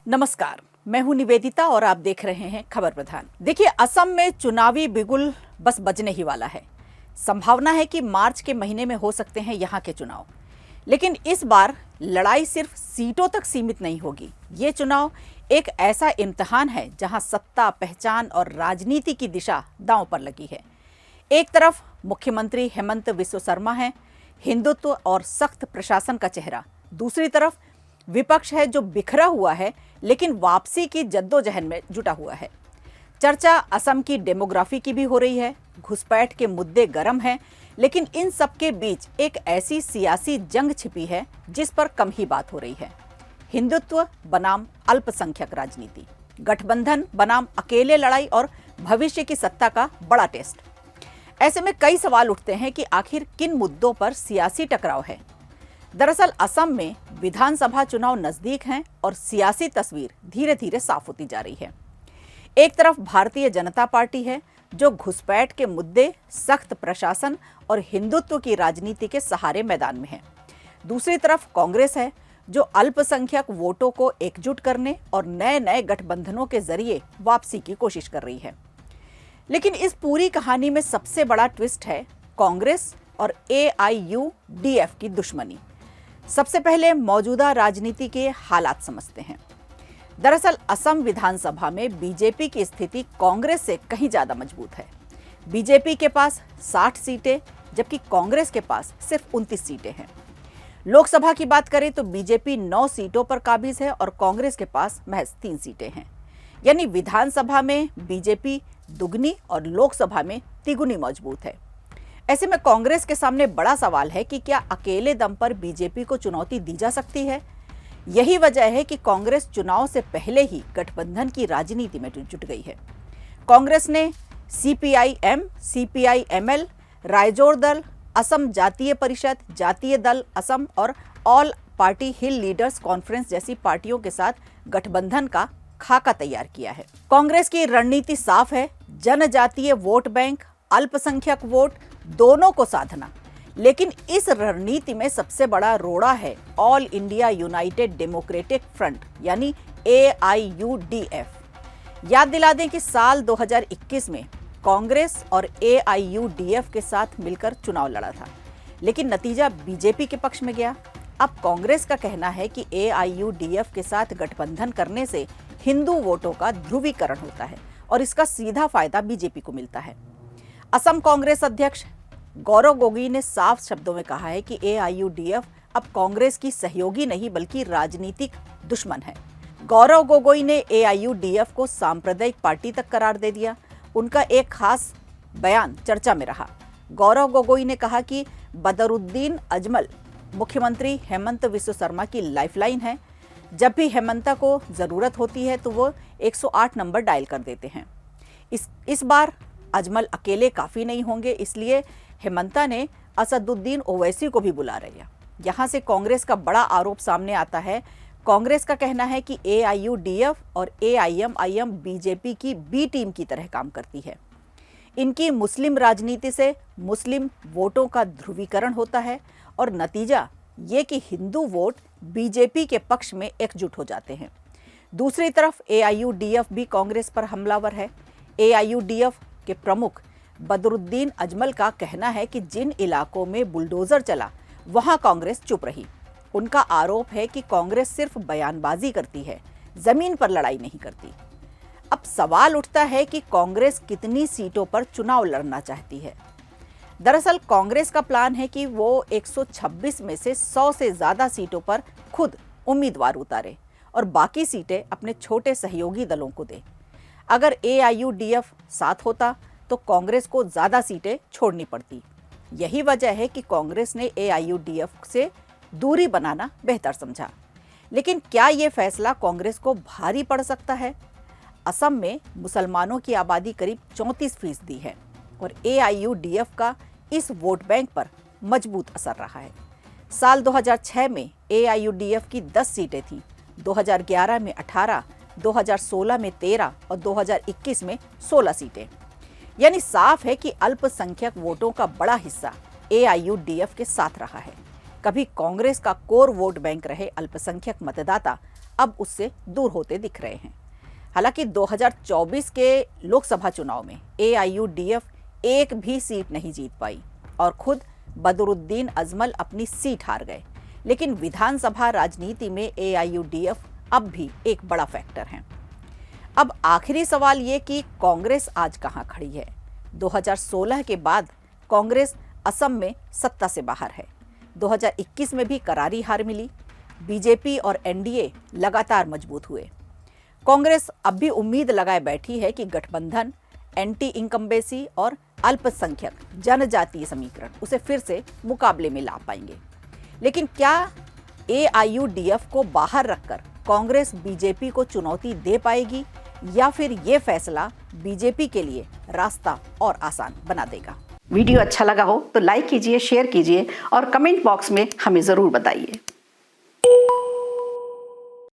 नमस्कार, मैं हूं निवेदिता और आप देख रहे हैं खबर प्रधान। देखिए, असम में चुनावी बिगुल बस बजने ही वाला है। संभावना है कि मार्च के महीने में हो सकते हैं यहां के चुनाव। लेकिन इस बार लड़ाई सिर्फ सीटों तक सीमित नहीं होगी। ये चुनाव एक ऐसा इम्तिहान है जहां सत्ता, पहचान और राजनीति की दिशा दांव पर लगी है। एक तरफ मुख्यमंत्री हेमंत बिस्वा शर्मा हैं, हिंदुत्व और सख्त प्रशासन का चेहरा। दूसरी तरफ विपक्ष है जो बिखरा हुआ है लेकिन वापसी की जद्दोजहद में जुटा हुआ है। चर्चा असम की डेमोग्राफी की भी हो रही है। घुसपैठ के मुद्दे गर्म हैं, लेकिन इन सब के बीच एक ऐसी सियासी जंग छिपी है जिस पर कम ही बात हो रही है। हिंदुत्व बनाम अल्पसंख्यक राजनीति, गठबंधन बनाम अकेले लड़ाई और भविष्य की सत्ता का बड़ा टेस्ट। ऐसे में कई सवाल उठते हैं कि आखिर किन मुद्दों पर सियासी टकराव है। दरअसल असम में विधानसभा चुनाव नजदीक हैं और सियासी तस्वीर धीरे धीरे साफ होती जा रही है। एक तरफ भारतीय जनता पार्टी है जो घुसपैठ के मुद्दे, सख्त प्रशासन और हिंदुत्व की राजनीति के सहारे मैदान में है। दूसरी तरफ कांग्रेस है जो अल्पसंख्यक वोटों को एकजुट करने और नए नए गठबंधनों के जरिए वापसी की कोशिश कर रही है। लेकिन इस पूरी कहानी में सबसे बड़ा ट्विस्ट है कांग्रेस और AIUDF की दुश्मनी। सबसे पहले मौजूदा राजनीति के हालात समझते हैं। दरअसल असम विधानसभा में बीजेपी की स्थिति कांग्रेस से कहीं ज्यादा मजबूत है। बीजेपी के पास 60 सीटें जबकि कांग्रेस के पास सिर्फ 29 सीटें हैं। लोकसभा की बात करें तो बीजेपी 9 सीटों पर काबिज है और कांग्रेस के पास महज 3 सीटें हैं। यानी विधानसभा में बीजेपी दुगनी और लोकसभा में तिगुनी मजबूत है। ऐसे में कांग्रेस के सामने बड़ा सवाल है कि क्या अकेले दम पर बीजेपी को चुनौती दी जा सकती है। यही वजह है कि कांग्रेस चुनाव से पहले ही गठबंधन की राजनीति में जुट गई है। कांग्रेस ने CPIM, CPIML, रायजोर दल, असम जातीय परिषद, जातीय दल असम और ऑल पार्टी हिल लीडर्स कॉन्फ्रेंस जैसी पार्टियों के साथ गठबंधन का खाका तैयार किया है। कांग्रेस की रणनीति साफ है, जनजातीय वोट बैंक, अल्पसंख्यक वोट दोनों को साधना। लेकिन इस रणनीति में सबसे बड़ा रोड़ा है all India United democratic front यानी AIUDF। याद दिला दें कि साल 2021 में कांग्रेस और AIUDF के साथ मिलकर चुनाव लड़ा था, लेकिन नतीजा बीजेपी के पक्ष में गया। अब कांग्रेस का कहना है कि AIUDF के साथ गठबंधन करने से हिंदू वोटों का ध्रुवीकरण होता है और इसका सीधा फायदा बीजेपी को मिलता है। असम कांग्रेस अध्यक्ष गौरव गोगोई ने साफ शब्दों में कहा है कि AIUDF अब कांग्रेस की सहयोगी नहीं बल्कि राजनीतिक दुश्मन है। गौरव गोगोई ने AIUDF को सांप्रदायिक पार्टी तक करार दे दिया। उनका एक खास बयान चर्चा में रहा। गौरव गोगोई ने कहा कि बदरुद्दीन अजमल मुख्यमंत्री हेमंत बिस्वा शर्मा की लाइफलाइन है। जब भी हेमंता को जरूरत होती है तो वो 108 नंबर डायल कर देते हैं। इस बार अजमल अकेले काफी नहीं होंगे, इसलिए हेमंता ने असदुद्दीन ओवैसी को भी बुला लिया। यहाँ से कांग्रेस का बड़ा आरोप सामने आता है। कांग्रेस का कहना है कि AIUDF और AIMIM बीजेपी की B टीम की तरह काम करती है। इनकी मुस्लिम राजनीति से मुस्लिम वोटों का ध्रुवीकरण होता है और नतीजा ये कि हिंदू वोट बीजेपी के पक्ष में एकजुट हो जाते हैं। दूसरी तरफ AIUDF भी कांग्रेस पर हमलावर है। AIUDF के प्रमुख बदरुद्दीन अजमल का कहना है कि जिन इलाकों में बुलडोजर चला वहां कांग्रेस चुप रही। उनका आरोप है कि कांग्रेस सिर्फ बयानबाजी करती है, जमीन पर लड़ाई नहीं करती। अब सवाल उठता है कि कांग्रेस कितनी सीटों पर चुनाव लड़ना चाहती है। दरअसल कांग्रेस का प्लान है कि वो 126 में से 100 से ज्यादा सीटों पर खुद उम्मीदवार उतारे और बाकी सीटें अपने छोटे सहयोगी दलों को दे। अगर AIUDF साथ होता तो कांग्रेस को ज्यादा सीटें छोड़नी पड़ती। यही वजह है कि कांग्रेस ने AIUDF से दूरी बनाना बेहतर समझा। लेकिन क्या यह फैसला कांग्रेस को भारी पड़ सकता है? असम में मुसलमानों की आबादी करीब 34% है और AIUDF का इस वोट बैंक पर मजबूत असर रहा है। साल 2006 में AIUDF की 10 सीटें थीं, 2011 में 18, 2016 में 13 और 2021 में 16 सीटें। यानी साफ है कि अल्पसंख्यक वोटों का बड़ा हिस्सा AIUDF के साथ रहा है। कभी कांग्रेस का कोर वोट बैंक रहे अल्पसंख्यक मतदाता अब उससे दूर होते दिख रहे हैं। हालांकि 2024 के लोकसभा चुनाव में AIUDF एक भी सीट नहीं जीत पाई और खुद बदरुद्दीन अजमल अपनी सीट हार गए, लेकिन विधानसभा राजनीति में AIUDF अब भी एक बड़ा फैक्टर है। अब आखिरी सवाल ये कि कांग्रेस आज कहां खड़ी है। 2016 के बाद कांग्रेस असम में सत्ता से बाहर है। 2021 में भी करारी हार मिली। बीजेपी और NDA लगातार मजबूत हुए। कांग्रेस अब भी उम्मीद लगाए बैठी है कि गठबंधन एंटी इनकम्बेंसी और अल्पसंख्यक जनजातीय समीकरण उसे फिर से मुकाबले में ला पाएंगे। लेकिन क्या AIUDF को बाहर रखकर कांग्रेस बीजेपी को चुनौती दे पाएगी या फिर ये फैसला बीजेपी के लिए रास्ता और आसान बना देगा। वीडियो अच्छा लगा हो तो लाइक कीजिए, शेयर कीजिए और कमेंट बॉक्स में हमें ज़रूर बताइए।